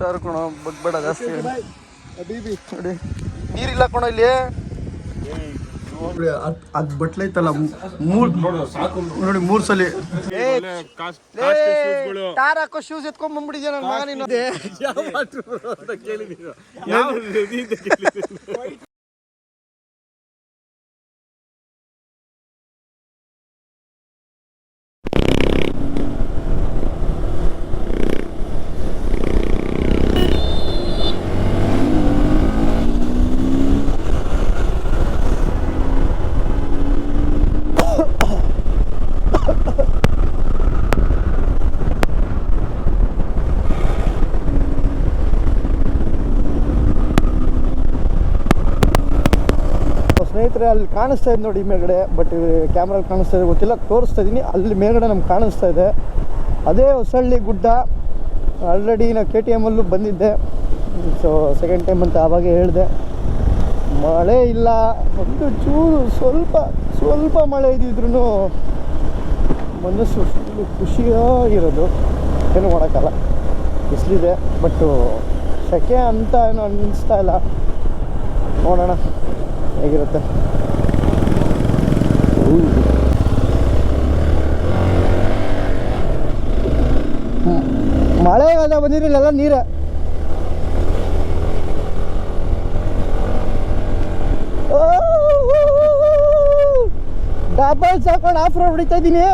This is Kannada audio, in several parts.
ಹುಷಾರು ಕಣ, ಬಗ್ಬೇಡ ಜಾಸ್ತಿ. ನೋಡಿ ನೀರಿಲ್ಲ ಕಣ ಇಲ್ಲಿ. ಅದು ಬಟ್ಲೈತಲ್ಲ ನೋಡಿ 3 ಸಲ ಟಾರ್ ಹಾಕೋ ಶೂಸ್ ಎತ್ಕೊಂಡ್ ಬಂದ್ಬಿಟ್ಟಿದ್ಯಾ ನನ್ನ ಮಗ ನೀನು. ಸ್ನೇಹಿತರೆ, ಅಲ್ಲಿ ಕಾಣಿಸ್ತಾ ಇದೆ ನೋಡಿ ಮೇಲ್ಗಡೆ, ಬಟ್ ಕ್ಯಾಮ್ರಲ್ಲಿ ಕಾಣಿಸ್ತಾ ಇದೆ ಗೊತ್ತಿಲ್ಲ, ತೋರಿಸ್ತಾ ಇದ್ದೀನಿ. ಅಲ್ಲಿ ಮೇಲ್ಗಡೆ ನಮ್ಗೆ ಕಾಣಿಸ್ತಾ ಇದೆ, ಅದೇ ಹೊಸಳ್ಳಿ ಗುಡ್ಡ. ಆಲ್ರೆಡಿ ನಾನು KTM ಅಲ್ಲೂ ಬಂದಿದ್ದೆ, ಸೊ ಸೆಕೆಂಡ್ ಟೈಮ್ ಅಂತ ಆವಾಗೇ ಹೇಳಿದೆ. ಮಳೆ ಇಲ್ಲ, ಒಂದು ಚೂರು ಸ್ವಲ್ಪ ಮಳೆ ಇದ್ದಿದ್ರೂ ಮನಸ್ಸು ಫುಲ್ಲು ಖುಷಿಯಾಗಿರೋದು. ಏನು ಮಾಡೋಕ್ಕಲ್ಲ, ಬಿಸಿಲಿದೆ, ಬಟ್ಟು ಸೆಕೆ ಅಂತ ಏನೋ ಅನ್ನಿಸ್ತಾ ಇಲ್ಲ. ನೋಡೋಣ ಹೇಗಿರುತ್ತೆ. ಮಳೆಗಾಲ ಬಂದಿರಲಿಲ್ಲ ನೀರು. ಡಬಲ್ಸ್ ಹಾಕೊಂಡು ಆಫ್ ರೋಡ್ ಹೊಡಿತಾ ಇದ್ದೀನಿ.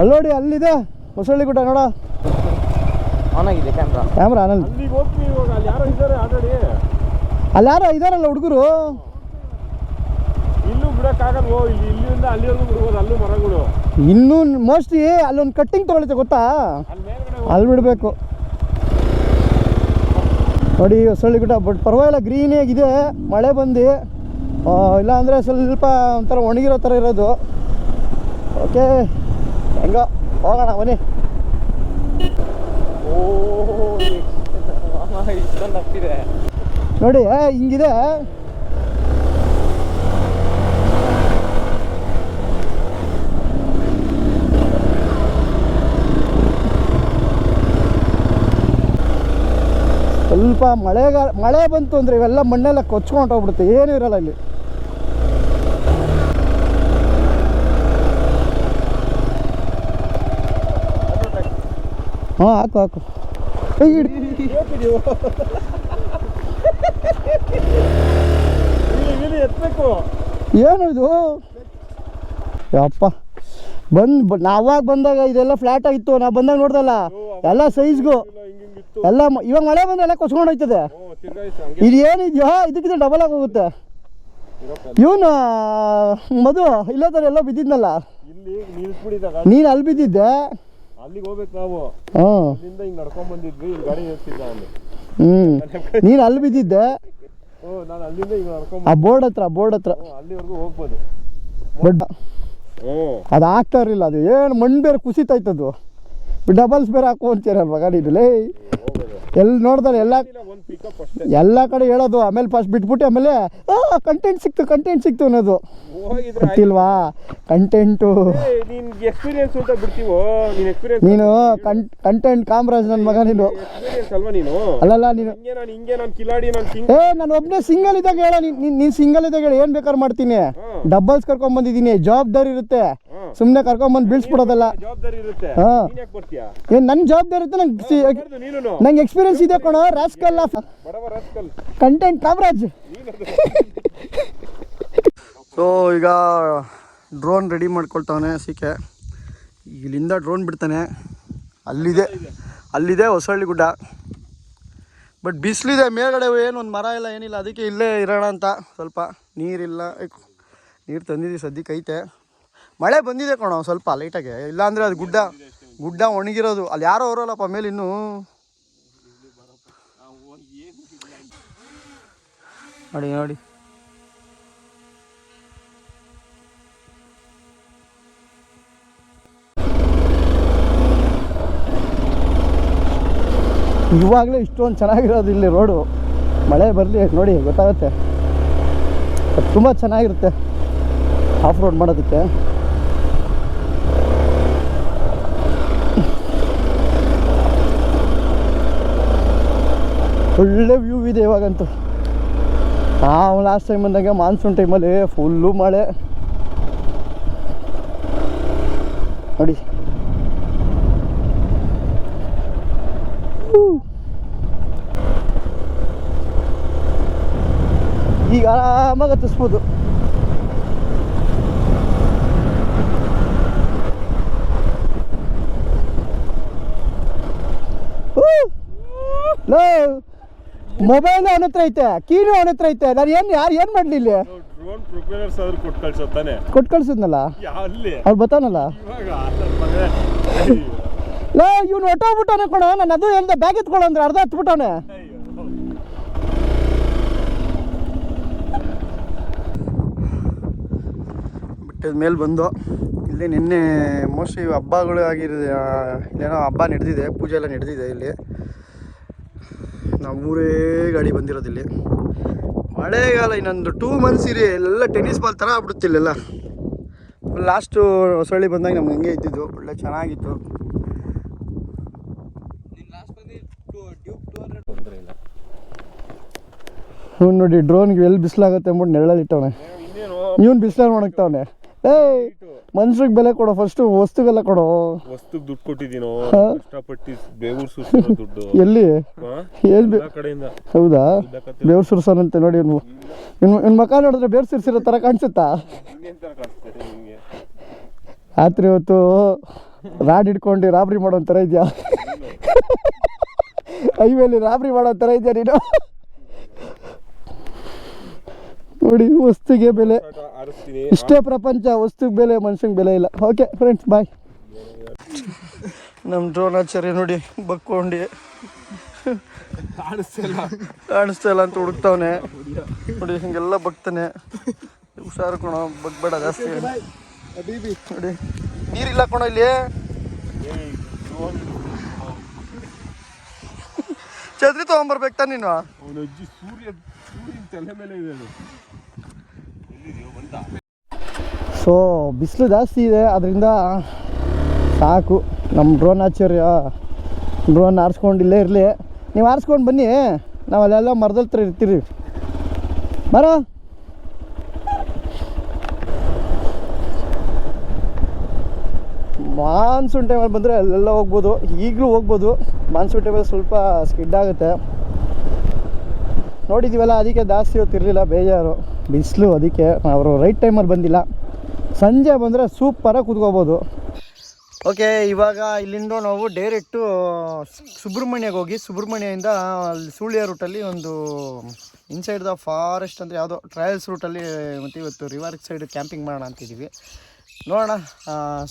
ಅಲ್ಲೋಡಿ, ಅಲ್ಲಿದೆ ಹೊಸಳ್ಳಿ ಗುಡ್ಡ ನೋಡ. ಆನ್ ಆಗಿದೆ ಕ್ಯಾಮ್ರಾ ಆನಲ್ಲಿ. ಅಲ್ಲಿ ಯಾರೋ ಇದಾರಲ್ಲ ಹುಡುಗರು. ಇಲ್ಲೂ ಬಿಡಕ್ಕಾಗಲ್ವೋ, ಇಲ್ಲಿಂದ ಅಲ್ಲಿವರೆಗೂ ಬಿಡ್ಬೋದು. ಅಲ್ಲೂ ಮರಗಳು ಇನ್ನೂ ಮೋಸ್ಟ್ಲಿ ಅಲ್ಲೊಂದು ಕಟ್ಟಿಂಗ್ ತಗೊಳುತ್ತೆ ಗೊತ್ತಾ, ಅಲ್ಲಿ ಬಿಡಬೇಕು ನೋಡಿ ಹೊಸಳ್ಳಿ ಗುಡ್ಡ. ಬಟ್ ಪರವಾಗಿಲ್ಲ, ಗ್ರೀನ್ ಆಗಿದೆ. ಮಳೆ ಬಂದು ಇಲ್ಲ ಅಂದರೆ ಸ್ವಲ್ಪ ಒಂಥರ ಒಣಗಿರೋ ಥರ ಇರೋದು. ಓಕೆ, ಹೆಂಗೋ ಹೋಗೋಣ ಬನ್ನಿ. ಇಷ್ಟೊಂದಾಗ್ತಿದೆ ನೋಡಿ, ಹಿಂಗಿದೆ. ಸ್ವಲ್ಪ ಮಳೆ ಬಂತು ಅಂದರೆ ಇವೆಲ್ಲ ಮಣ್ಣೆಲ್ಲ ಕೊಚ್ಕೊಂಡು ಹೋಗ್ಬಿಡುತ್ತೆ, ಏನೂ ಇರಲ್ಲ ಇಲ್ಲಿ. ಹಾಂ, ಹಾಕು ಏನು ಇದು ಯಪ್ಪ. ನಾವಾಗ ಬಂದಾಗ ಇದೆಲ್ಲ ಫ್ಲಾಟ್ ಆಗಿತ್ತು, ನಾವು ಬಂದಾಗ ನೋಡ್ದಲ್ಲ ಎಲ್ಲ ಸೈಜ್ಗೂ ಎಲ್ಲ. ಇವಾಗ ಮಳೆ ಬಂದ್ರೆ ಎಲ್ಲ ಕೊಚ್ಕೊಂಡು ಹೋಯ್ತದೆ. ಇದು ಏನಿದೆಯೋ ಇದಕ್ಕಿಂತ ಡಬಲ್ ಆಗಿ ಹೋಗುತ್ತೆ. ಇವನು ಮಧು ಇಲ್ಲ ಥರ ಎಲ್ಲ ಬಿದ್ದಿದ್ನಲ್ಲ, ನೀನು ಅಲ್ಲಿ ಬಿದ್ದಿದ್ದೆ. ಅಲ್ಲಿಗೆ ಹೋಗ್ಬೇಕು ನಾವು. ಅಲ್ಲಿಂದ ಹಿಂಗೆ ನಡ್ಕೊಂಡ್ ಬಂದಿದ್ವಿ, ಇಲ್ಲಿ ಗಾಡಿ ನಿಲ್ಸಿದ್ದ ಅಲ್ಲಿ. ನೀನು ಅಲ್ಲಿ ಬಿದ್ದಿದ್ದೆ. ನಾನು ಅಲ್ಲಿಂದ ಹಿಂಗೆ ನಡ್ಕೊಂಡ್ ಆ ಬೋರ್ಡ್ ಹತ್ರ ಅಲ್ಲಿವರೆಗೂ ಹೋಗ್ಬೋದು. ಬಟ್ ಅದು ಆಗ್ತಾ ಇರಲಿಲ್ಲ. ಅದು ಏನು ಮಣ್ಣು ಬೇರೆ ಕುಸಿತಾಯ್ತದು. ಡಬಲ್ಸ್ ಬೇರೆ ಹಾಕೋ ಅಂತೀರಲ್ವ ಗಾಡಿನಲ್ಲಿ. ಎಲ್ಲಿ ನೋಡ್ತಾರೆ ಎಲ್ಲ ಕಡೆ ಹೇಳೋದು, ಆಮೇಲೆ ಫಸ್ಟ್ ಬಿಟ್ಬಿಟ್ಟು ಆಮೇಲೆ ಕಂಟೆಂಟ್ ಸಿಕ್ತು ಅನ್ನೋದು ಗೊತ್ತಿಲ್ವಾ. ಕಂಟೆಂಟು ನೀನು ಕಂಟೆಂಟ್ ಕಾಮರಾಜ್ ನನ್ನ ಮಗ ನೀನು. ಅಲ್ಲಲ್ಲ ನೀನು ನಾನು ಒಬ್ಬನೇ ಸಿಂಗಲ್ ಇದ್ದಾಗ ಹೇಳ. ನೀನು ಸಿಂಗಲ್ ಇದ್ದಾಗ ಹೇಳಿ, ಏನು ಬೇಕಾದ್ರೆ ಮಾಡ್ತೀನಿ. ಡಬಲ್ಸ್ ಕರ್ಕೊಂಡ್ ಬಂದಿದ್ದೀನಿ, ಜವಾಬ್ದಾರಿ ಇರುತ್ತೆ. ಸುಮ್ಮನೆ ಕರ್ಕೊಂಬಂದು ಬೀಳ್ಸ್ಬಿಡೋದಲ್ಲ. ಹಾಂ, ಏನು ನನ್ನ ಜವಾಬ್ದಾರಿ ಇರುತ್ತೆ. ನಂಗೆ ಎಕ್ಸ್ಪೀರಿಯನ್ಸ್ ಇದೆ ಕಣೋ. Rascal content Kamaraj. ಸೊ ಈಗ ಡ್ರೋನ್ ರೆಡಿ ಮಾಡ್ಕೊಳ್ತಾವನೆ ಸಿಕೆ. ಇಲ್ಲಿಂದ ಡ್ರೋನ್ ಬಿಡ್ತಾನೆ. ಅಲ್ಲಿದೆ ಹೊಸಳ್ಳಿ ಗುಡ್ಡ. ಬಟ್ ಬಿಸಿಲಿದೆ ಮೇಲ್ಗಡೆ, ಏನೊಂದು ಮರ ಇಲ್ಲ ಏನಿಲ್ಲ. ಅದಕ್ಕೆ ಇಲ್ಲೇ ಇರೋಣ ಅಂತ. ಸ್ವಲ್ಪ ನೀರಿಲ್ಲ, ನೀರು ತಂದಿದ್ದೀವಿ ಸದ್ಯಕ್ಕೆ ಐತೆ. ಮಳೆ ಬಂದಿದೆ ಕಣೋ ಸ್ವಲ್ಪ ಲೈಟಾಗೆ. ಇಲ್ಲಾಂದರೆ ಅದು ಗುಡ್ಡ ಒಣಗಿರೋದು. ಅಲ್ಲಿ ಯಾರೋ ಅವರಲ್ಲಪ್ಪ ಮೇಲೆ ಇನ್ನೂ. ನೋಡಿ ಇವಾಗಲೇ ಇಷ್ಟೊಂದು ಚೆನ್ನಾಗಿರೋದು ಇಲ್ಲಿ ರೋಡು. ಮಳೆ ಬರಲಿ ನೋಡಿ ಗೊತ್ತಾಗುತ್ತೆ. ತುಂಬ ಚೆನ್ನಾಗಿರುತ್ತೆ ಆಫ್ ರೋಡ್ ಮಾಡೋದಕ್ಕೆ. ಒಳ್ಳೆ ವ್ಯೂ ಇದೆ ಇವಾಗಂತೂ. ನಾವು ಲಾಸ್ಟ್ ಟೈಮ್ ಬಂದಾಗ ಮಾನ್ಸೂನ್ ಟೈಮಲ್ಲಿ ಫುಲ್ಲು ಮಳೆ ನೋಡಿ. ಈಗ ಆರಾಮಾಗಿ ಹತ್ತಿಸ್ಬೋದು. ಮೊಬೈಲ್ ಅವನ ಹತ್ರ ಐತೆ, ಕೀನು ಅವನ ಹತ್ರ ಐತೆ. ನಾನು ಏನು ಮಾಡಲಿ ಇಲ್ಲಿ? ಡ್ರೋನ್ ಪ್ರೊಪೆಲರ್ಸ್ ಆದ್ರೂ ಕೊಟ್ಟು ಕಳ್ಸಿದ್ನಲ್ಲ ಅಲ್ಲಿ ಅವ್ರು ಬರ್ತಾನಲ್ಲ. ಲೋ ಇವ್ನು ಹೊಟ್ಟೋಗ್ಬಿಟ್ಟವನೆ ಕೊಡ. ನಾನು ಅದು ಹೇಳ್ದೆ ಬ್ಯಾಗ್ ಎತ್ಕೊಳ್ಳೋ ಅಂದ್ರೆ ಅರ್ಧ ಹತ್ಬಿಟ್ಟವನೆ. ಬೆಟ್ಟದ ಮೇಲೆ ಬಂದು ಇಲ್ಲಿ ನಿನ್ನೆ ಮೋಸ್ಟ್ಲಿ ಹಬ್ಬಗಳು ಆಗಿರೋದು, ಇಲ್ಲೇನೋ ಹಬ್ಬ ನಡೆದಿದೆ, ಪೂಜೆ ಎಲ್ಲ ನಡೆದಿದೆ ಇಲ್ಲಿ. ನಾವು 3 ಗಾಡಿ ಬಂದಿರೋದಿಲ್ಲಿ. ಮಳೆಗಾಲ ಇನ್ನೊಂದು 2 ಮಂತ್ಸ್ ಇರಿ ಎಲ್ಲ ಟೆನ್ನಿಸ್ ಬಾಲ್ ಥರ ಆಗ್ಬಿಡುತ್ತಿಲ್ಲೆಲ್ಲ. ಲಾಸ್ಟು ಹೊಸಳ್ಳಿ ಬಂದಾಗ ನಮ್ಗೆ ಹಂಗೆ ಇದ್ದಿದ್ದು, ಒಳ್ಳೆ ಚೆನ್ನಾಗಿತ್ತು. ಇವ್ನು ನೋಡಿ ಡ್ರೋನ್ಗೆ ಎಲ್ಲಿ ಬಿಸಿಲಾಗುತ್ತೆ ಅಂದ್ಬಿಟ್ಟು ನೆರಳಲ್ಲಿಟ್ಟವನೆ. ಇವನು ಬಿಸಿಲಲ್ಲಿ ಒಣಗ್ತಾವನೆ. ಏಯ್ ಮನ್ಸಿಗೆ ಬೆಲೆ ಕೊಡೋ, ಫಸ್ಟು ವಸ್ತುಗೆಲ್ಲ ಕೊಡೋ. ವಸ್ತುಗೆ ದುಡ್ಡು ಕೊಟ್ಟಿದ್ದೀನೋ, ಕಷ್ಟಪಟ್ಟು ಬೇಗೂರು ಸುರಿಸೋ ದುಡ್ಡು. ಎಲ್ಲಿ ಹೌದಾ ಬೇವ್ರು ಸುರ್ಸೋನಂತೆ ನೋಡಿ. ಇವ್ನ ಮಕ ನೋಡಿದ್ರೆ ಬೇವ್ರು ಸುರಿಸಿರೋ ಥರ ಕಾಣಿಸುತ್ತಾ? ರಾತ್ರಿ ಹೊತ್ತು ರಾಡ್ ಹಿಡ್ಕೊಂಡು ರಾಬ್ರಿ ಮಾಡೋ ಥರ ಇದೆಯಾ? ಹೈವೇಲಿ ರಾಬ್ರಿ ಮಾಡೋ ಥರ ಇದೆಯಾ ನೀನು? ನೋಡಿ ವಸ್ತುಗೆ ಬೆಲೆ, ಇಷ್ಟೇ ಪ್ರಪಂಚ. ವಸ್ತುಗೆ ಬೆಲೆ, ಮನುಷ್ಯಂಗೆ ಬೆಲೆ ಇಲ್ಲ. ಓಕೆ ಫ್ರೆಂಡ್ಸ್, ಬಾಯ್. ನಮ್ಮ ಡ್ರೋನ್ ಆಚಾರ್ಯ ನೋಡಿ ಬಕ್ಕೊಂಡು ಕಾಣಿಸ್ತಾ ಇಲ್ಲ ಅಂತ ಹುಡುಕ್ತಾವನೆ ನೋಡಿ. ಹಿಂಗೆಲ್ಲ ಬಗ್ತಾನೆ. ಹುಷಾರು ಕಣ, ಬಗ್ಬೇಡ ಜಾಸ್ತಿ ನೋಡಿ. ನೀರಿಲ್ಲ ಕಣ ಇಲ್ಲಿ. ಛತ್ರಿ ತೊಗೊಂಬರ್ಬೇಕು ತಾನೆ ನೀನು. ಸೊ ಬಿಸಿಲು ಜಾಸ್ತಿ ಇದೆ, ಅದರಿಂದ ಸಾಕು. ನಮ್ಮ ಡ್ರೋನ್ ಆಚಾರ್ಯ ಡ್ರೋನ್ ಆರಿಸ್ಕೊಂಡು ಇಲ್ಲೇ ಇರಲಿ. ನೀವು ಆರಿಸ್ಕೊಂಡು ಬನ್ನಿ, ನಾವು ಅಲ್ಲೆಲ್ಲ ಮರದ ಹತ್ರ ಇರ್ತೀರಿ. ಬರೋ ಮಾನ್ಸೂನ್ ಟೈಮಲ್ಲಿ ಬಂದರೆ ಅಲ್ಲೆಲ್ಲ ಹೋಗ್ಬೋದು. ಈಗಲೂ ಹೋಗ್ಬೋದು. ಮಾನ್ಸೂನ್ ಟೈಮಲ್ಲಿ ಸ್ವಲ್ಪ ಸ್ಕಿಡ್ ಆಗುತ್ತೆ. ನೋಡಿದ್ದೀವಲ್ಲ, ಅದಕ್ಕೆ ಜಾಸ್ತಿ ಹೊತ್ತಿರಲಿಲ್ಲ, ಬೇಜಾರು ಬಿಸಿಲು. ಅದಕ್ಕೆ ಅವರು ರೈಟ್ ಟೈಮಲ್ಲಿ ಬಂದಿಲ್ಲ. ಸಂಜೆ ಬಂದರೆ ಸೂಪರಾಗಿ ಕೂತ್ಕೋಬೋದು. ಓಕೆ, ಇವಾಗ ಇಲ್ಲಿಂದ ನಾವು ಡೈರೆಕ್ಟು ಸುಬ್ರಹ್ಮಣ್ಯಗೆ ಹೋಗಿ, ಸುಬ್ರಹ್ಮಣ್ಯದಿಂದ ಅಲ್ಲಿ ಸುಳ್ಯ ರೂಟಲ್ಲಿ ಒಂದು ಇನ್ಸೈಡ್ ದ ಫಾರೆಸ್ಟ್ ಅಂದರೆ ಯಾವುದೋ ಟ್ರಯಲ್ಸ್ ರೂಟಲ್ಲಿ ಮತ್ತು ಇವತ್ತು ರಿವರ್ ಸೈಡ್ ಕ್ಯಾಂಪಿಂಗ್ ಮಾಡೋಣ ಅಂತಿದ್ದೀವಿ. ನೋಡೋಣ,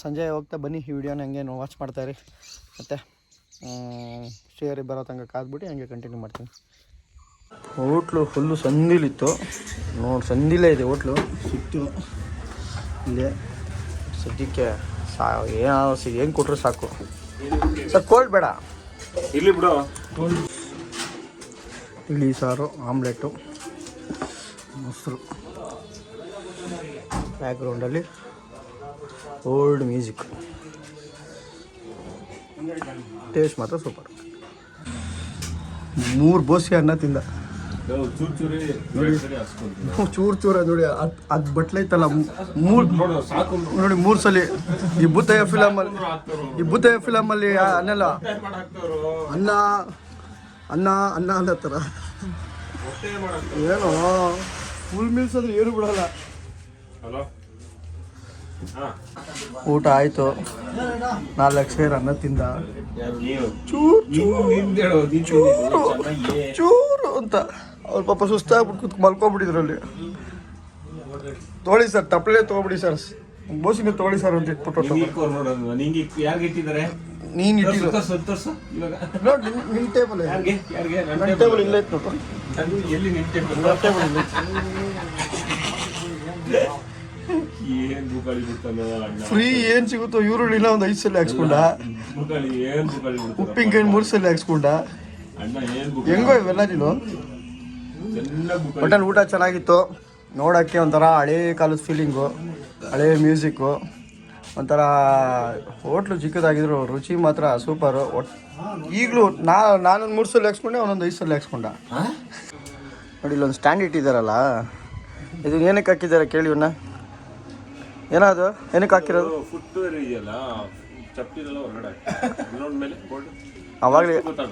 ಸಂಜೆ ಹೋಗ್ತಾ ಬನ್ನಿ. ಈ ವಿಡಿಯೋನ ಹಂಗೆ ವಾಚ್ ಮಾಡ್ತಾಯಿರಿ. ಮತ್ತು ಶ್ರೀಹರಿ ಬರೋ ತನಕ ಕಾದ್ಬಿಟ್ಟು ಹಂಗೆ ಕಂಟಿನ್ಯೂ ಮಾಡ್ತೀನಿ. ಹೋಟ್ಲು ಫುಲ್ಲು ಸಂದಿಲಿತ್ತು ನೋಡಿ. ಸಂದಿಲೇ ಇದೆ ಹೋಟ್ಲು ಸಿಕ್ತು ಇಲ್ಲೇ. ಸದ್ಯಕ್ಕೆ ಏನಾದ್ರು ಏನು ಕೊಟ್ಟರು ಸಾಕು ಸರ್. ಕೋಲ್ಡ್ ಬೇಡ ಇಲ್ಲಿ ಬಿಡು. ಇಡ್ಲಿ ಸಾರು, ಆಮ್ಲೆಟು, ಮೊಸರು, ಬ್ಯಾಕ್ಗ್ರೌಂಡಲ್ಲಿ ಓಲ್ಡ್ ಮ್ಯೂಸಿಕ್. ಟೇಸ್ಟ್ ಮಾತ್ರ ಸೂಪರ್. 3 ಬೋಸಿ ಅನ್ನ ತಿಂದ. ಚೂರು ಚೂರ ನೋಡಿ. ಅದು ಬಟ್ಲೈತಲ್ಲ, ನೋಡಿ 3 ಸಲ ಈ ಭೂತಯ್ಯ ಫಿಲಮಲ್ಲಿ ಅನ್ನಲ್ಲ ಅನ್ನ ಅನ್ನ ಅನ್ನ ಅನ್ನತ್ತರ. ಏನೋ ಫುಲ್ ಮೀಲ್ಸ್ ಅಂದ್ರೆ ಏನು ಬಿಡಲ್ಲ. ಊಟ ಆಯಿತು. 4 ಸೇರು ಅನ್ನ ತಿಂದ. ಚೂರು ಅಂತ ಅವ್ರ ಪಾಪ ಸುಸ್ತಾಗ್ಬಿಟ್ಟು ಮಲ್ಕೊಬಿಟ್ಟಿದ್ರು ಅಲ್ಲಿ. ತೊಗೊಳ್ಳಿ ಸರ್, ತಪ್ಪಲೆ ತೊಗೊಬಿಡಿ ಸರ್, ಬೋಸಿನ ತೊಗೊಳ್ಳಿ ಸರ್ ಅಂತ ಇಟ್ಬಿಟ್ಟು ನೀನು ಇಟ್ಟಿಲ್ಲ. ನೋಡಿ ನಿನ್ನ ಟೇಬಲ್, ನನ್ನ ಟೇಬಲ್ ಇಲ್ಲ ಇತ್ತು ನೋಡು. ಫ್ರೀ ಏನ್ ಸಿಗುತ್ತೋ ಈರುಳ್ಳಿನ ಒಂದು 5 ಸಲ ಹಾಕ್ಸ್ಕೊಂಡ, ಉಪ್ಪಿನಕಾಯಿ 3 ಸಲ ಹಾಕ್ಸ್ಕೊಂಡ. ಹೆಂಗೋ ಇವೆಲ್ಲ ನೀನು. ಒಟ್ಟಲ್ಲಿ ಊಟ ಚೆನ್ನಾಗಿತ್ತು. ನೋಡೋಕ್ಕೆ ಒಂಥರ ಹಳೇ ಕಾಲದ ಫೀಲಿಂಗು, ಹಳೇ ಮ್ಯೂಸಿಕ್ಕು. ಒಂಥರ ಹೋಟ್ಲು ಚಿಕ್ಕದಾಗಿದ್ರು ರುಚಿ ಮಾತ್ರ ಸೂಪರು. ಈಗಲೂ ನಾನೊಂದು 3 ಸಲ ಹಾಕ್ಸ್ಕೊಂಡೆ, ಅವನೊಂದು 5 ಸಲ ಹಾಕ್ಸ್ಕೊಂಡ. ನೋಡಿ ಇಲ್ಲೊಂದು ಸ್ಟ್ಯಾಂಡ್ ಇಟ್ಟಿದ್ದಾರಲ್ಲ, ಇದು ಏನಕ್ಕೆ ಹಾಕಿದ್ದಾರೆ ಕೇಳಿ ಇವನ್ನ? ಏನದು ಏನಕ್ಕೆ ಹಾಕಿರೋದು?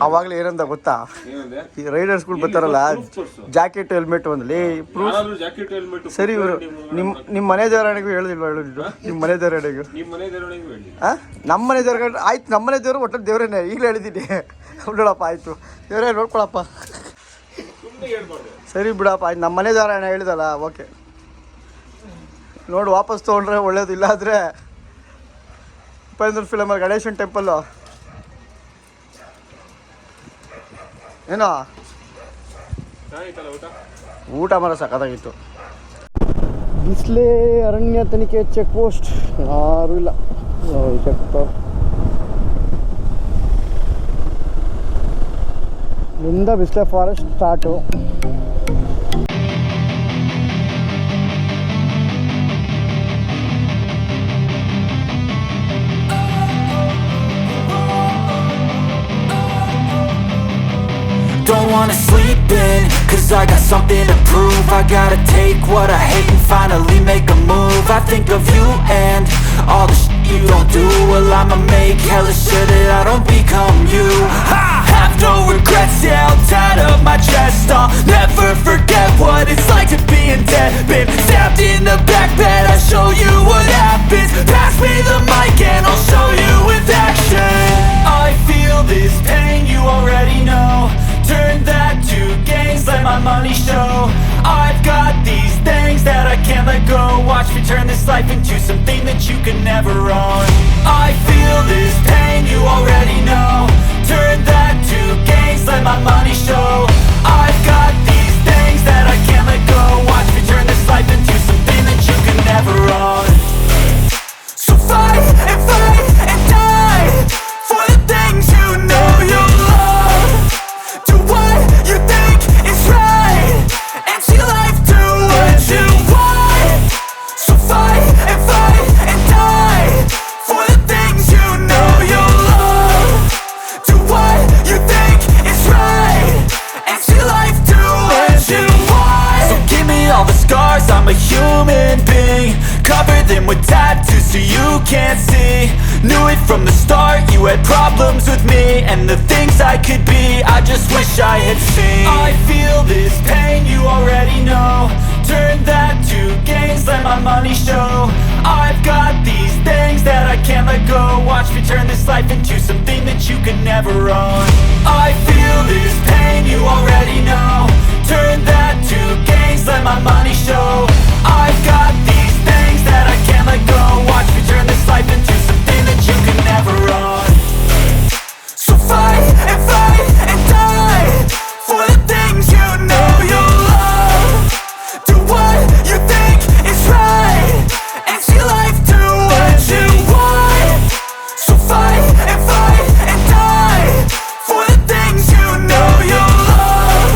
ಅವಾಗಲೇ ಏನಂತ ಗೊತ್ತಾ, ಈ ರೈಡರ್ಸ್ಗಳು ಬರ್ತಾರಲ್ಲ, ಜಾಕೆಟ್ ಹೆಲ್ಮೆಟ್ ಒಂದಲ್ಲಿ ಸರಿ. ಇವರು ನಿಮ್ಮ ಮನೆ ದೇವರಣಿಗೂ ಹೇಳಿಲ್ವಾ? ನಿಮ್ಮ ಮನೆ ದೇವರಣಿಗೂ ನಮ್ಮ ಮನೆ ದೇವ್ರ ಆಯ್ತು. ನಮ್ಮ ಮನೆ ದೇವರು ಒಟ್ಟು ದೇವರೇನೆ, ಈಗಲೇ ಹೇಳಿದ್ದೀನಿ. ನೋಡಪ್ಪ ಆಯಿತು, ದೇವರೇ ನೋಡ್ಕೊಳಪ್ಪ. ಸರಿ ಬಿಡಪ್ಪ, ಆಯ್ತು. ನಮ್ಮ ಮನೆ ದೇವರ ಹೇಳಿದಲ್ಲ, ಓಕೆ. ನೋಡು ವಾಪಸ್ ತೊಗೊಂಡ್ರೆ ಒಳ್ಳೇದು, ಇಲ್ಲ ಆದರೆ ಉಪೇಂದ್ರ ಫಿಲಮಲ್ಲಿ ಗಣೇಶನ್ ಟೆಂಪಲ್ಲು ಏನೋ ಊಟ ಮಾರ ಸಖತ್ತಾಗಿತ್ತು. ಬಿಸ್ಲೇ ಅರಣ್ಯ ತನಿಖೆ ಚೆಕ್ ಪೋಸ್ಟ್, ಯಾರೂ ಇಲ್ಲ. ಚೆಕ್ ಇಂದ Bisle forest start. Don't wanna sleep in, cause I got something to prove. I gotta take what I hate and finally make a move. I think of you and all the shit you don't do. Well, I'ma make hella sure that I don't become you. I have no regrets, yeah, I'll tie up my chest. I'll never forget what it's like to be in debt. Been stabbed in the back bed, I'll show you what happens. Pass me the mic and I'll show you with action. I feel this pain, you already know. Turn that to gains, let my money show. I've got these things that I can't let go. Watch me turn this life into something that you can never own. I feel this pain, you already know. Turn that to gains, let my money show. I've got these things that I can't let go. Watch me turn this life into something that you can never own. So fight and die for the things you know you love. Do what you think is right, and see life do what you want. So fight and die for the things you know you love. Do what you think is right, and see life do what you want. So give me all the scars, I'm a human being. Cover them with tattoos so you can't see. Knew it from the start, you had problems with me and the things I could be, I just wish I had seen. I feel this pain, you already know. Turn that to gains, let my money show. I've got these things that I can't let go. Watch me turn this life into something that you can never own. I feel this pain, you already know. Turn that to gains, let my money show. I've got these things that I can't let go. Watch me turn this life into something that you can never own. So fight and die for the things you know you love. Do what you think is right, and see life do what you want. So fight and die for the things you know you love.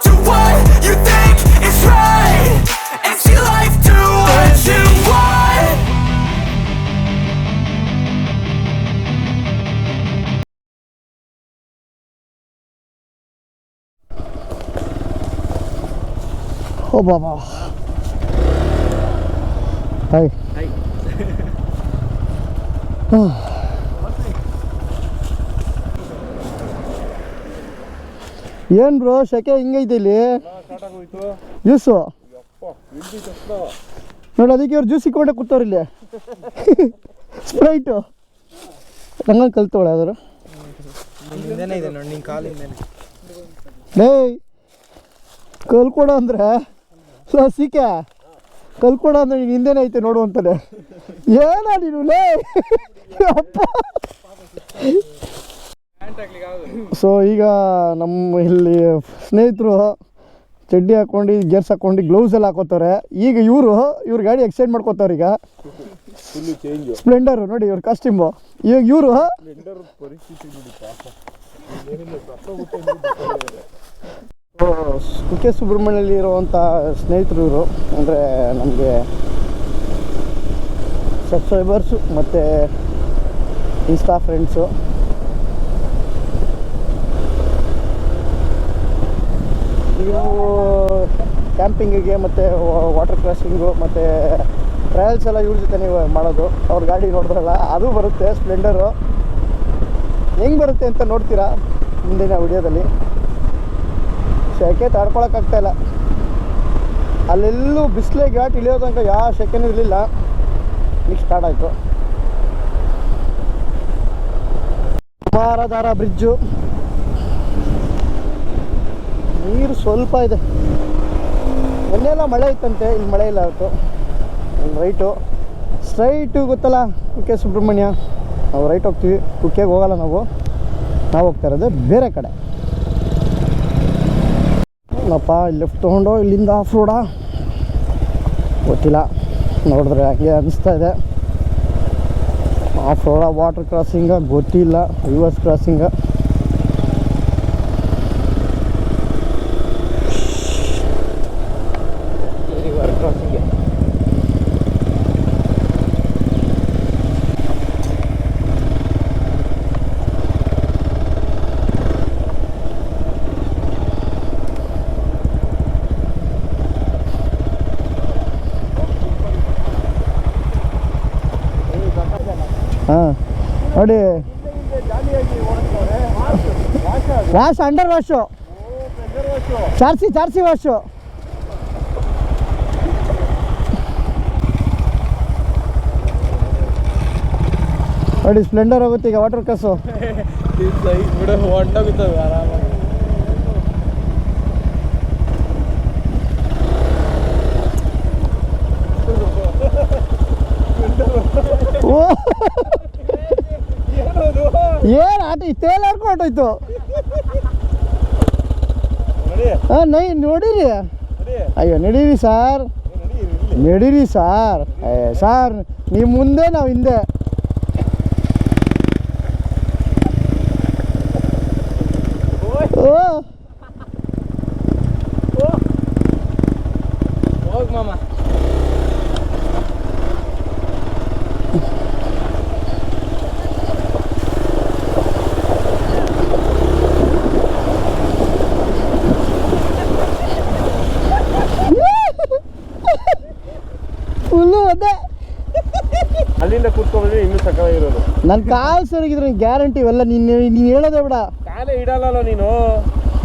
Do what you think is right, and see life do what you want. ಓ ಬಾಬಾ, ಹಾಯ್. ಏನು ಬ್ರೋ ಶೆಕೆ ಹಿಂಗೈತೆ ಇಲ್ಲಿ? ಜ್ಯೂಸು ನೋಡಿ, ಅದಕ್ಕೆ ಇವ್ರು ಜ್ಯೂಸ್ ಇಕ್ಕೊಂಡೆ ಕೂತವ್ರು ಇಲ್ಲಿ. ಸ್ಪ್ರೈಟು ನಂಗೆ ಕಲ್ತೋಳೆ ಅದರು. ಏಯ್ ಕಲ್ಕೊಡ ಅಂದರೆ ಸಿಕ್ಕೆ ಕಲ್ಕೊಡ ಅಂದರೆ ನೀನು ಹಿಂದೆನೇ ಐತೆ ನೋಡು ಅಂತಾನೆ. ಏನ ನೀನು ಲೇ ಅಪ್ಪ. ಸೊ ಈಗ ನಮ್ಮ ಇಲ್ಲಿ ಸ್ನೇಹಿತರು ಚಡ್ಡಿ ಹಾಕ್ಕೊಂಡು ಗೇರ್ಸ್ ಹಾಕ್ಕೊಂಡು ಗ್ಲೌಸ್ ಎಲ್ಲ ಹಾಕೋತಾರೆ. ಈಗ ಇವ್ರ ಗಾಡಿ ಎಕ್ಸ್ಚೇಂಜ್ ಮಾಡ್ಕೋತಾರೆ. ಈಗ ಸ್ಪ್ಲೆಂಡರು ನೋಡಿ ಇವ್ರ ಕಾಸ್ಟ್ಯೂಮು. ಈಗ ಇವರು ಕುಕ್ಕೆ ಸುಬ್ರಹ್ಮಣ್ಯಲ್ಲಿ ಇರುವಂಥ ಸ್ನೇಹಿತರು ಇವರು. ಅಂದರೆ ನಮಗೆ ಸಬ್ಸ್ಕ್ರೈಬರ್ಸು ಮತ್ತು ಇನ್ಸ್ಟಾ ಫ್ರೆಂಡ್ಸು. ನೀವು ಕ್ಯಾಂಪಿಂಗಿಗೆ ಮತ್ತು ವಾಟರ್ ಕ್ರಾಸಿಂಗು ಮತ್ತು ಟ್ರಯಲ್ಸ್ ಎಲ್ಲ ಇವ್ರ ಜೊತೆ ನೀವು ಮಾಡೋದು. ಅವ್ರ ಗಾಡಿ ನೋಡಿದ್ರಲ್ಲ, ಅದು ಬರುತ್ತೆ ಸ್ಪ್ಲೆಂಡರು. ಹೆಂಗೆ ಬರುತ್ತೆ ಅಂತ ನೋಡ್ತೀರಾ ಮುಂದಿನ ವಿಡಿಯೋದಲ್ಲಿ. ಸೆಕೆ ತಡ್ಕೊಳಕ್ಕಾಗ್ತಾಯಿಲ್ಲ. ಅಲ್ಲೆಲ್ಲೂ ಬಿಸಿಲೇ ಘಾಟ್ ಇಳಿಯೋ ತನಕ ಯಾವ ಸೆಕೆನೂ ಇರಲಿಲ್ಲ. ಈಗ ಸ್ಟಾರ್ಟ್ ಆಯಿತು. ಕುಮಾರಧಾರ ಬ್ರಿಡ್ಜು, ನೀರು ಸ್ವಲ್ಪ ಇದೆ. ಮೊನ್ನೆಲ್ಲ ಮಳೆ ಇತ್ತಂತೆ, ಇಲ್ಲಿ ಮಳೆ ಇಲ್ಲ ಆಯಿತು. ರೈಟು ಸ್ಟ್ರೈಟು ಗೊತ್ತಲ್ಲ ಕುಕ್ಕೆ ಸುಬ್ರಹ್ಮಣ್ಯ. ನಾವು ರೈಟ್ ಹೋಗ್ತೀವಿ, ಕುಕ್ಕೆಗೆ ಹೋಗಲ್ಲ ನಾವು ಹೋಗ್ತಾ ಇರೋದು ಬೇರೆ ಕಡೆ. ಅಪ್ಪ ಲೆಫ್ಟ್ ತೊಗೊಂಡು ಇಲ್ಲಿಂದ ಆಫ್ ರೋಡಾ ಗೊತ್ತಿಲ್ಲ, ನೋಡಿದ್ರೆ ಹಾಗೆ ಅನಿಸ್ತಾ ಇದೆ. ಆಫ್ ರೋಡ, ವಾಟರ್ ಕ್ರಾಸಿಂಗ ಗೊತ್ತಿಲ್ಲ, ರಿವರ್ಸ್ ಕ್ರಾಸಿಂಗ. ಹಾಂ ನೋಡಿ, ವಾಶ್ ಅಂಡರ್ ವಾಶು, ಚಾರ್ಸಿ ವಾಶು. ನೋಡಿ ಸ್ಪ್ಲೆಂಡರ್ ಹೋಗುತ್ತೆ ಈಗ ವಾಟರ್ ಕ್ರಾಸು. ಹೊಂಟೋಗುತ್ತವೆ ಆರಾಮಾಗಿ. ಏನು ಆಟ ತೇಲ್ ಹರ್ಕೊಂಡು ಹೊಂಟೋಯ್ತು. ಹಾಂ ನೋಡಿರಿ. ಅಯ್ಯೋ ನಡೀರಿ ಸಾರ್, ನಡೀರಿ ಸಾರ್. ಸಾರ್ ನೀವು ಮುಂದೆ, ನಾವು ಹಿಂದೆ. ಹೋಗ್ ಮಾಮ. ಫುಲ್ಲು ಅದೇ. ಅಲ್ಲಿಂದ ಕೂತ್ಕೊಂಡ್ರೆ ಇನ್ನೂ ಸಕ್ಕತ್ತಾಗಿರೋದು. ನನ್ನ ಕಾಲು ಸರಿಗಿದ್ರೆ ಗ್ಯಾರಂಟಿ ಇವೆಲ್ಲ. ನೀನು ಹೇಳೋದೇ ಬೇಡ, ಕಾಲೇ ಇಡಲ್ಲ ನೀನು.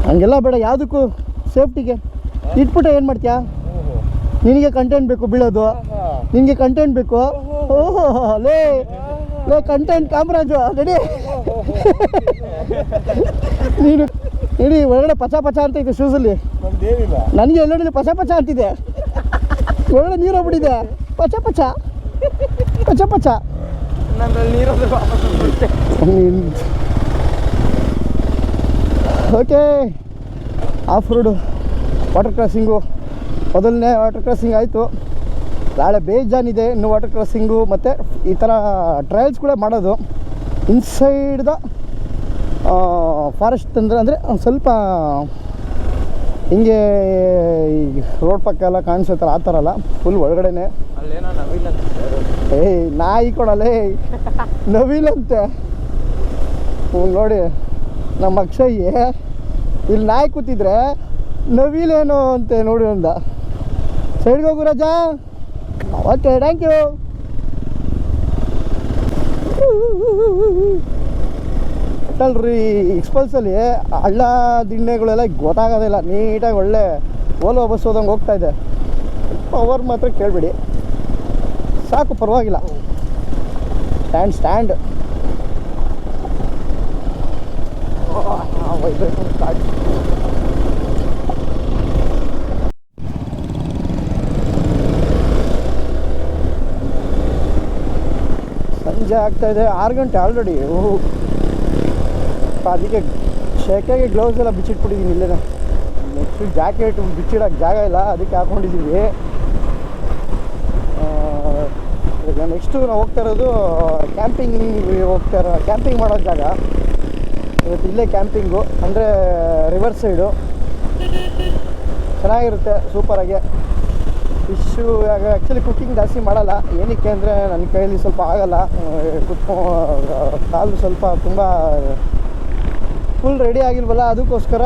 ಹಂಗೆಲ್ಲ ಬೇಡ, ಯಾವುದಕ್ಕೂ ಸೇಫ್ಟಿಗೆ ಇಟ್ಬಿಟ್ಟೆ ಏನು ಮಾಡ್ತೀಯಾ? ನಿನಗೆ ಕಂಟೆಂಟ್ ಬೇಕು ಬೀಳೋದು, ನಿನಗೆ ಕಂಟೆಂಟ್ ಬೇಕು. ಓಹೋ ಲೇ ಕಂಟೆಂಟ್ ಕಾಮರಾಜು ನಡಿ. ನೀನು ನಡಿ, ಒಳಗಡೆ ಪಚ ಅಂತ ಇದೆ ಶೂಸಲ್ಲಿ. ನನಗೆ ಎಲ್ಲೋಡಿಲ್ಲ ಪಚ ಅಂತಿದೆ. ಒಳ್ಳೆ ನೀರು ಹೋಗ್ಬಿಟ್ಟಿದೆ, ಪಚ okay. Off road, water crossing, ಮೊದಲನೇ ವಾಟರ್ ಕ್ರಾಸಿಂಗ್ ಆಯಿತು. ನಾಳೆ ಬೇಜಾನಿದೆ ಇನ್ನು ವಾಟರ್ ಕ್ರಾಸಿಂಗು ಮತ್ತು ಈ ಥರ ಟ್ರಯಲ್ಸ್ ಕೂಡ ಮಾಡೋದು. ಇನ್ಸೈಡ್ ದ ಫಾರೆಸ್ಟ್ ಅಂದರೆ ಒಂದು ಸ್ವಲ್ಪ ಹಿಂಗೆ ಈ ರೋಡ್ ಪಕ್ಕ ಎಲ್ಲ ಕಾಣಿಸುತ್ತಲ್ಲ ಆ ಥರ ಅಲ್ಲ, ಫುಲ್ ಒಳಗಡೆನೆ. ಏಯ್ ನಾಯಿ ಕೊಡಲ್ಲೇ ನವಿಲಂತೆ. ನೋಡಿ ನಮ್ಮ ಅಕ್ಷಯ್ಯ ಇಲ್ಲಿ ನಾಯಿ ಕೂತಿದ್ರೆ ನವಿಲೇನು ಅಂತೆ ನೋಡಿ ಅಂದ. ಸೈಡ್ಗೆ ಹೋಗು ರಾಜಾ. Okay thank you. ಅಲ್ರಿ ಎಕ್ಸ್ಪಲ್ಸಲ್ಲಿ ಹಳ್ಳ ದಿಣ್ಣೆಗಳೆಲ್ಲ ಗೊತ್ತಾಗೋದಿಲ್ಲ. ನೀಟಾಗಿ ಒಳ್ಳೆ ಓಲೋ ಬಸ್ ಹೋದಂಗೆ ಹೋಗ್ತಾ ಇದೆ. ಪವರ್ ಮಾತ್ರ ಕೇಳಬೇಡಿ, ಸಾಕು ಪರವಾಗಿಲ್ಲ. ಸ್ಟ್ಯಾಂಡ್ ಸಂಜೆ ಆಗ್ತಾಯಿದೆ, 6 ಗಂಟೆ ಆಲ್ರೆಡಿ. ಅದಕ್ಕೆ ಶೆಕೆಗೆ ಗ್ಲೌಸ್ ಎಲ್ಲ ಬಿಚ್ಚಿಟ್ಬಿಟ್ಟಿದ್ದೀನಿ ಇಲ್ಲೇ. ನೆಕ್ಸ್ಟ್ ಜಾಕೆಟ್ ಬಿಚ್ಚಿಡೋಕ್ಕೆ ಜಾಗ ಇಲ್ಲ, ಅದಕ್ಕೆ ಹಾಕ್ಕೊಂಡಿದ್ದೀವಿ. ಈಗ ನೆಕ್ಸ್ಟು ನಾವು ಹೋಗ್ತಾ ಇರೋದು ಕ್ಯಾಂಪಿಂಗ್ ಮಾಡೋ ಜಾಗ. ಇವತ್ತು ಇಲ್ಲೇ ಕ್ಯಾಂಪಿಂಗು, ಅಂದರೆ ರಿವರ್ ಸೈಡು ಚೆನ್ನಾಗಿರುತ್ತೆ ಸೂಪರಾಗಿ. ಫಿಶ್ಶು ಆ್ಯಕ್ಚುಲಿ ಕುಕ್ಕಿಂಗ್ ಜಾಸ್ತಿ ಮಾಡಲ್ಲ, ಏನಕ್ಕೆ ಅಂದರೆ ನನ್ನ ಕೈಯಲ್ಲಿ ಸ್ವಲ್ಪ ಆಗಲ್ಲ, ಕಾಲು ಸ್ವಲ್ಪ ತುಂಬ ಫುಲ್ ರೆಡಿ ಆಗಿಲ್ವಲ್ಲ, ಅದಕ್ಕೋಸ್ಕರ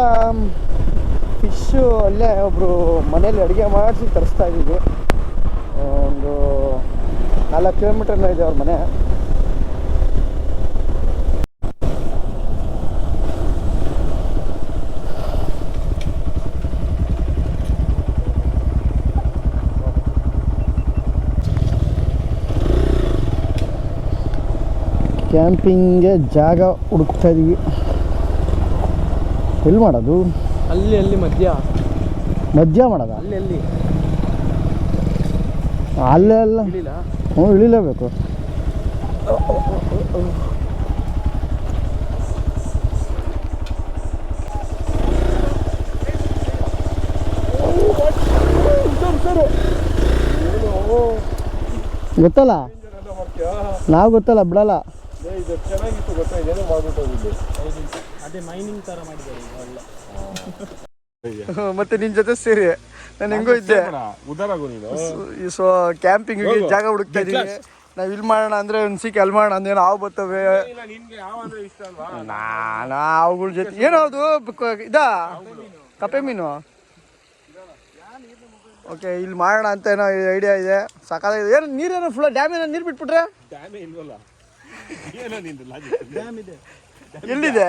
ಫಿಶ್ಶು ಅಲ್ಲೇ ಒಬ್ಬರು ಮನೇಲಿ ಅಡುಗೆ ಮಾಡಿಸಿ ತರಿಸ್ತಾ ಇದ್ದೀವಿ. ಒಂದು 4 ಕಿಲೋಮೀಟರ್ನ ಇದೆ ಅವ್ರ ಮನೆ. ಕ್ಯಾಂಪಿಂಗ್ಗೆ ಜಾಗ ಹುಡುಕ್ತಾ ಇದೀವಿ. ಎಲ್ಲಿ ಮಾಡೋದು? ಅಲ್ಲಿ ಮಧ್ಯ ಮಾಡೋದ? ಅಲ್ಲಿ ಅಲ್ಲೇ ಅಲ್ಲ, ಹ್ಞೂ ಇಳಿಲೇಬೇಕು. ಗೊತ್ತಲ್ಲ, ನಾವು ಗೊತ್ತಲ್ಲ ಬಿಡಲ್ಲ. ಇದು ಚೆನ್ನಾಗಿತ್ತು ಗೊತ್ತಾ, ಇದೇನೋ ಮಾಡ್ಬಿಟ್ಟು ಅದೇ ಮೈನಿಂಗ್ ತರ ಮಾಡಿದ್ದಾರೆ. ಮತ್ತೆ ನಿನ್ ಜೊತೆ ಸೇರಿ ನಾನು ಹೆಂಗೋ ಇದ್ದೆ. ಉದಾರಾಗು ನೀನು. ಸೊ ಕ್ಯಾಂಪಿಂಗ್ಗೆ ಜಾಗ ಹುಡುಕ್ತಾ ಇದೀವಿ. ನಾವು ಇಲ್ಲಿ ಮಾಡೋಣ ಅಂದ್ರೆ ಒಂದ್ಸಿಕ್ ಅಲ್ಲಿ ಮಾಡೋಣ ಅಂದ್ರೆ ಹಾವು ಬರ್ತವೆ. ನಾನು ಅವುಗಳ ಜೊತೆ ಏನದು ಇದಾ ಕಪ್ಪೆ ಮೀನು. ಓಕೆ, ಇಲ್ಲಿ ಮಾಡೋಣ ಅಂತ ಏನೋ ಐಡಿಯಾ ಇದೆ. ಸಾಕಾಗಿದೆ. ಏನು ನೀರೇನೋ ಫುಲ್ ಡ್ಯಾಮ್ ಏನೋ ನೀರು ಬಿಟ್ಬಿಟ್ರೆ? ಡ್ಯಾಮೇ ಇಲ್ವಲ್ಲ, ಡ್ಯಾಮ್ ಇದೆ. ಎಲ್ಲಿದೆ?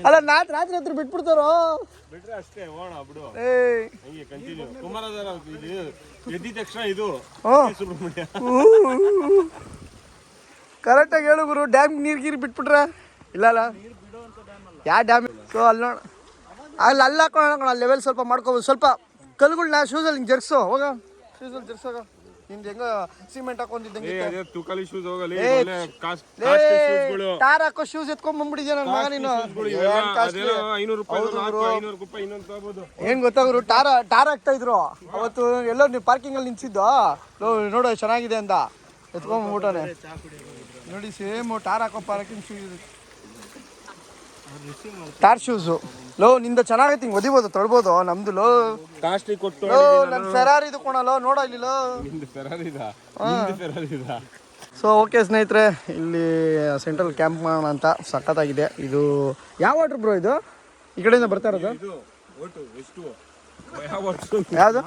ಅಲ್ಲ ರಾತ್ರಿ ಹತ್ರ ಬಿಟ್ಬಿಡ್ತಾರೋ? ಬಿಟ್ರೆ ಅಷ್ಟೇ, ಹೋಣ ಬಿಡು. ಏ ಕಂಟಿನ್ಯೂ ಕುಮಾರಧಾರ ಎದ್ದಿದ ತಕ್ಷಣ ಇದು ಸುಬ್ರಹ್ಮಣ್ಯ. ಕರೆಕ್ಟಾಗಿ ಹೇಳು ಗುರು, ಡ್ಯಾಮ್ ನೀರು ಬಿಟ್ಬಿಟ್ರೆ? ಇಲ್ಲ ಯಾವ ಡ್ಯಾಮ್? ಸೊ ಅಲ್ಲಿ ನೋಡ, ಅಲ್ಲಿ ಹಾಕೋಣ, ಲೆವೆಲ್ ಸ್ವಲ್ಪ ಮಾಡ್ಕೋಬೋದು. ಸ್ವಲ್ಪ ಕಲ್ಗಳನ್ನ ಶೂಸಲ್ಲಿ ಹಿಂಗೆ ಜರ್ಸು, ಹೋಗ ಶೂಸಲ್ಲಿ ಜರ್ಸೋಗ. ನಿಂದು ಹೆಂಗ ಸಿಮೆಂಟ್ ಹಾಕೊಂಡಿದ್ದಂಗೆ ಟಾರ್ ಹಾಕೋ ಶೂಸ್ ಎತ್ಕೊಂಡ್ ಬಂದ್ಬಿಟ್ಟಿದ್ಯಾ ನನ್ನ ಮಗ ನೀನು. ಏನ್ ಗೊತ್ತಾಗ್ರು, ಟಾರ್ ಹಾಕ್ತಾ ಇದ್ರು ಅವತ್ತು ಎಲ್ಲೋ ನೀವು ಪಾರ್ಕಿಂಗ್ ಅಲ್ಲಿ ನಿಂತಿದ್ದು ನೋಡು ಚೆನ್ನಾಗಿದೆ ಅಂತ ಎತ್ಕೊಂಡ್ಬಿಟ್ಟಾನೆ ನೋಡಿ. ಸೇಮ್ ಟಾರ್ ಹಾಕೋ ಪಾರ್ಕಿಂಗ್ ಶೂಸ್, ಟಾರ್ ಶೂಸು. ಲೋ ನಿಂದ ಚೆನ್ನಾಗೈತಿ, ಹಿಂಗೆ ಒದಿಬೋದು, ತೊಳ್ಬೋದು. ನಮ್ದು ಲೋ ಕಾಸ್ಟ್ಲಿ ಕೊಟ್ಟು ನನ್ನ ಫೆರಾರಿ ಇದು ಕೊಣಲೋ ನೋಡ ಇಲ್ಲಿ. ಸೊ ಓಕೆ ಸ್ನೇಹಿತರೆ, ಇಲ್ಲಿ ಸೆಂಟ್ರಲ್ ಕ್ಯಾಂಪ್ ಮಾಡೋಣ ಅಂತ ಸಖತ್ತಾಗಿದೆ. ಇದು ಯಾವ ವಾಟ್ರ್ ಬ್ರೋ? ಇದು ಈ ಕಡೆಯಿಂದ ಬರ್ತಾ ಇರೋದು? ಯಾವುದು?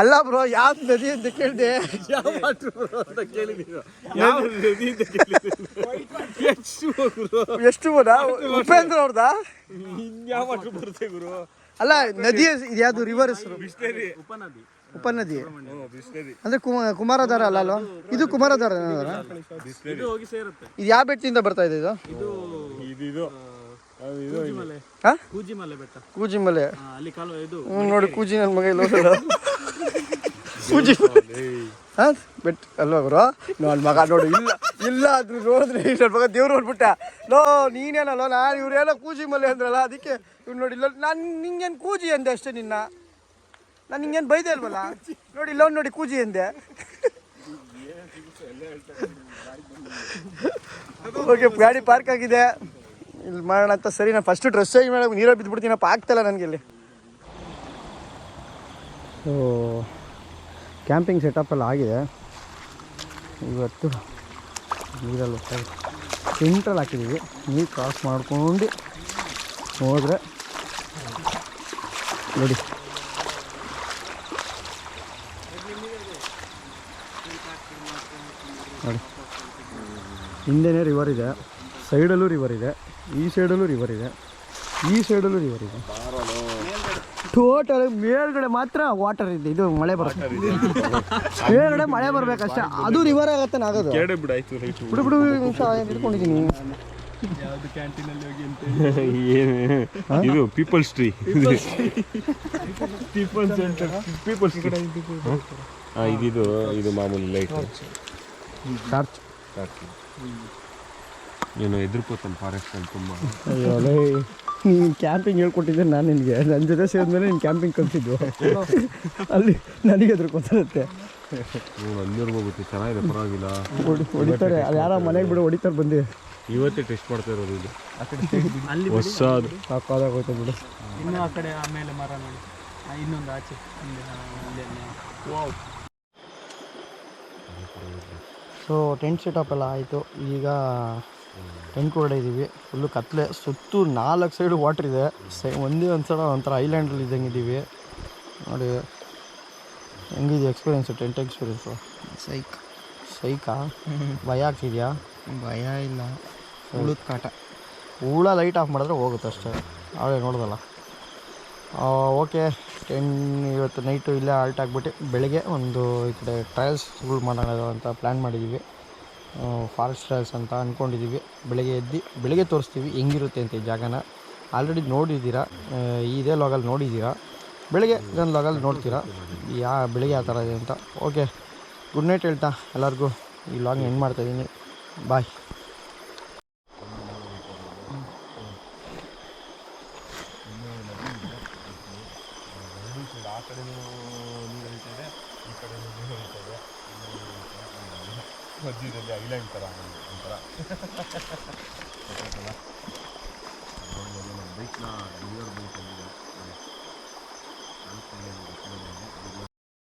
ಅಲ್ಲ ಬ್ರೋ, ಯಾವ ನದಿ ಅಂತ ಕೇಳಿದೆ. ಎಷ್ಟು ಬೋದಾ? ಉಪೇಂದ್ರ ಅವ್ರದಾ? ಅಲ್ಲ ನದಿ ಯಾವುದು? ರಿವರ್ ಹೆಸರು ಉಪನದಿ ಅಂದ್ರೆ ಕುಮಾರಧಾರ ಅಲ್ಲ ಅಲ್ವಾ? ಇದು ಕುಮಾರಧಾರ. ಇದು ಯಾವ ಬೆಟ್ಟದಿಂದ ಬರ್ತಾ ಇದೆ? ಇದು ಕೂಜಿಮಲೆ. ನೋಡಿ ಕೂಜಿ ನನ್ನ ಮಗ ಇಲ್ಲ ಕೂಜಿ ಬೆಟ್ಟ ಅಲ್ವಾ ಗುರು? ನನ್ನ ಮಗ ನೋಡು, ಇಲ್ಲ ಅದ್ರ ನೋಡಿದ್ರೆ ನನ್ನ ಮಗ ದೇವ್ರು ನೋಡ್ಬಿಟ್ಟ. ನೋ ನೀನೇನಲ್ಲ, ನಾನು ಇವ್ರೇನೋ ಕೂಜಿ ಮಲೆ ಅಂದ್ರಲ್ಲ, ಅದಕ್ಕೆ ಇವ್ರು ನೋಡಿಲ್ಲ. ನಾನು ನಿಂಗೇನು ಕೂಜಿ ಅಂದೆ ಅಷ್ಟೇ, ನಾನು ನಿಂಗೇನು ಬೈದೆ ಅಲ್ವಲ್ಲ. ನೋಡಿ ಇಲ್ಲ ನೋಡಿ ಕೂಜಿ ಅಂದೆ. ಓಕೆ, ಗಾಡಿ ಪಾರ್ಕ್ ಆಗಿದೆ, ಇಲ್ಲಿ ಮಾಡೋಣ ಅಂತ. ಸರಿ, ನಾನು ಫಸ್ಟು ಡ್ರೆಸ್ ಚೇಂಜ್ ಮಾಡೋಕೆ ನೀರಲ್ಲಿ ಬಿದ್ದುಬಿಡ್ತೀನಪ್ಪ, ಆಗ್ತಾಯಿಲ್ಲ ನನಗೆ ಇಲ್ಲಿ. ಸೊ ಕ್ಯಾಂಪಿಂಗ್ ಸೆಟಪ್ಪೆಲ್ಲ ಆಗಿದೆ. ಇವತ್ತು ನೀರಲ್ಲಿ ಸೆಂಟ್ರಲ್ಲಿ ಹಾಕಿದ್ದೀವಿ. ನೀರು ಕ್ರಾಸ್ ಮಾಡ್ಕೊಂಡು ಹೋದರೆ ನೋಡಿ ಹಿಂದೆನೇ ರಿವರ್ ಇದೆ, ಸೈಡಲ್ಲೂ ರಿವರ್ ಇದೆ, ಈ ಸೈಡಲ್ಲೂ ರಿವರ್ ಇದೆ, ಈ ಸೈಡಲ್ಲೂ ರಿವರ್ ಇದೆ. ಟೋಟಲ್ ಮೇಲ್ಗಡೆ ಮಾತ್ರ ವಾಟರ್ ಇದೆ. ಇದು ಮಳೆ ಬರುತ್ತೆ, ಮೇಲ್ಗಡೆ ಮಳೆ ಬರ್ಬೇಕಷ್ಟೇ, ಅದು ರಿವರ್ ಆಗತ್ತೆ. ಆಗೋದು ಬಿಡು ನಿಮಿಷ ಇಟ್ಕೊಂಡಿದ್ದೀನಿ. ಇದು ಪೀಪಲ್ಸ್ ಟ್ರೀ, ಇದು ಮಾಮೂಲಿ ಲೈಟ್ ಟಾರ್ಚ್. ಏನು ಎದುರ್ಕೋತಾನೆ ಫಾರೆಸ್ಟ್ ಅಲ್ಲಿ ತುಂಬ. ನೀನು ಕ್ಯಾಂಪಿಂಗ್ ಹೇಳ್ಕೊಟ್ಟಿದ್ದೆ ನಾನು ನಿನಗೆ, ನನ್ನ ಜೊತೆ ಸೇರಿದ್ಮೇಲೆ ನೀನು ಕ್ಯಾಂಪಿಂಗ್ ಕಲಿತಿದ್ದು. ಅಲ್ಲಿ ನನಗೆ ಎದುರ್ಕೊತಾರತ್ತೆ. ಹೋಗುತ್ತೆ, ಚೆನ್ನಾಗಿದೆ, ಪರವಾಗಿಲ್ಲ. ಹೊಡಿತಾರೆ, ಅದು ಯಾರೋ ಮನೆಗೆ ಬಿಡು ಹೊಡಿತಾರೆ ಬಂದು. ಇವತ್ತೇ ಟೆಸ್ಟ್ ಮಾಡ್ತಾ ಇರೋದು ಇದು. ಹೊಸದು ಸಾಕಾಗೋಯ್ತು ಬಿಡು. ಇನ್ನೂ ಆ ಕಡೆ ಆಮೇಲೆ ಮರ ನೋಡಿ, ಇನ್ನೊಂದು ಆಚೆ ಸೊ ಟೆಂಟ್ ಸೆಟಪ್ ಎಲ್ಲ ಆಯಿತು. ಈಗ ಟೆಂಟ್ ಹೊರಡೆ ಇದ್ದೀವಿ. ಫುಲ್ಲು ಕತ್ಲೆ, ಸುತ್ತು 4 ಸೈಡು ವಾಟ್ರ್ ಇದೆ. ಒಂದೇ ಒಂದು ಸಲ ಒಂಥರ ಐಲ್ಯಾಂಡಲ್ಲಿ ಇದ್ದಂಗೆ ಇದ್ದೀವಿ ನೋಡಿ. ಹೆಂಗಿದೆ ಎಕ್ಸ್ಪೀರಿಯೆನ್ಸು, ಟೆಂಟ್ ಎಕ್ಸ್ಪೀರಿಯೆನ್ಸು? ಸೈಕಾ? ಭಯ ಆಗ್ತಿದೆಯಾ? ಭಯ ಇಲ್ಲ, ಹುಳುದ ಕಾಟ. ಹುಳ ಲೈಟ್ ಆಫ್ ಮಾಡಿದ್ರೆ ಹೋಗುತ್ತೆ ಅಷ್ಟೇ. ಅವೇ ನೋಡ್ದಲ್ಲ. ಓಕೆ, ಇವತ್ತು ನೈಟು ಇಲ್ಲೇ ಆಲ್ಟ್ ಆಗಿಬಿಟ್ಟು ಬೆಳಗ್ಗೆ ಒಂದು ಈ ಕಡೆ ಟ್ರಯಲ್ಸ್ಗಳು ಮಾಡೋಣ ಅಂತ ಪ್ಲ್ಯಾನ್ ಮಾಡಿದ್ದೀವಿ. ಫಾರೆಸ್ಟ್ ಟ್ರಯಲ್ಸ್ ಅಂತ ಅಂದ್ಕೊಂಡಿದ್ದೀವಿ. ಬೆಳಗ್ಗೆ ತೋರಿಸ್ತೀವಿ ಹೆಂಗಿರುತ್ತೆ ಅಂತ ಈ ಜಾಗನ. ಆಲ್ರೆಡಿ ನೋಡಿದ್ದೀರಾ, ಇದೇ ಲಾಗಲ್ಲಿ ನೋಡಿದ್ದೀರಾ. ಬೆಳಗ್ಗೆ ಇದೊಂದು ಲಾಗಲ್ಲಿ ನೋಡ್ತೀರಾ ಬೆಳಗ್ಗೆ ಆ ಥರ ಇದೆ ಅಂತ. ಓಕೆ, ಗುಡ್ ನೈಟ್ ಹೇಳ್ತಾ ಎಲ್ಲರಿಗೂ ಈ ಲಾಗ್ ಎಂಡ್ ಮಾಡ್ತಾಯಿದ್ದೀನಿ. ಬಾಯ್. ಆ ಕಡೆನೂ ನೀರು ಹರಿತಿದೆ, ಈ ಕಡೆನೂ ನೀರು ಹರಿತಿದೆ. ಮಧ್ಯದಲ್ಲಿ ಐಲ್ಯಾಂಡ್ ಥರ ಒಂಥರ